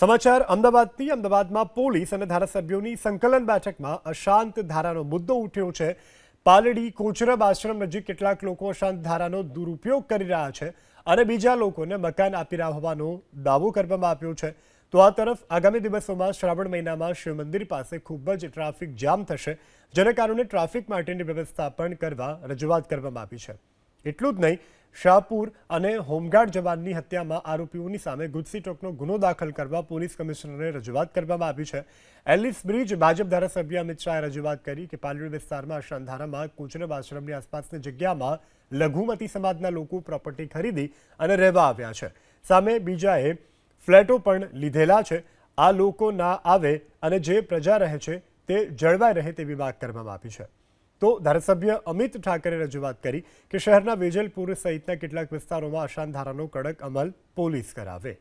સમાચાર અમદાવાદથી અમદાવાદમાં પોલીસ અને ધારાસભ્યોની સંકલન બેઠકમાં અશાંત ધારાનો મુદ્દો ઉઠ્યો છે। પાલડી કોચરબ આશ્રમ નજીક કેટલાક લોકો અશાંત ધારાનો દુરુપયોગ કરી રહ્યા છે અને બીજા લોકોને મકાન આપી રહ્યા હોવાનો દાવો કરવામાં આવ્યો છે। તો આ તરફ આગામી દિવસોમાં શ્રાવણ મહિનામાં શિવ મંદિર પાસે ખૂબ જ ટ્રાફિક જામ થશે, જેને કારણે ટ્રાફિક માટેની વ્યવસ્થા પણ કરવા રજૂઆત કરવામાં આવી છે। એટલું જ નહીં, શાહપુર અને હોમગાર્ડ જવાનની હત્યામાં આરોપીઓની સામે ગુજસીટોકનો ગુનો દાખલ કરવા પોલીસ કમિશનરને રજૂઆત કરવામાં આવી છે। એલિસ બ્રિજ ભાજપ ધારાસભ્ય અમિત શાહે રજૂઆત કરી કે પાલડી વિસ્તારમાં અશાંત ધારામાં કોચરબ આશ્રમની આસપાસની જગ્યામાં લઘુમતી સમાજના લોકો પ્રોપર્ટી ખરીદી અને રહેવા આવ્યા છે। સામે બીજાએ ફ્લેટો પણ લીધેલા છે। આ લોકો ના આવે અને જે પ્રજા રહે છે તે જળવાઈ રહે તેવી વાત કરવામાં આવી છે। તો ધારાસભ્ય અમિત ઠાકરે રજૂઆત કરી કે શહેરના વેજલપુર સહિતના કેટલાક વિસ્તારોમાં અશાંત ધારાનો કડક અમલ પોલીસ કરાવે।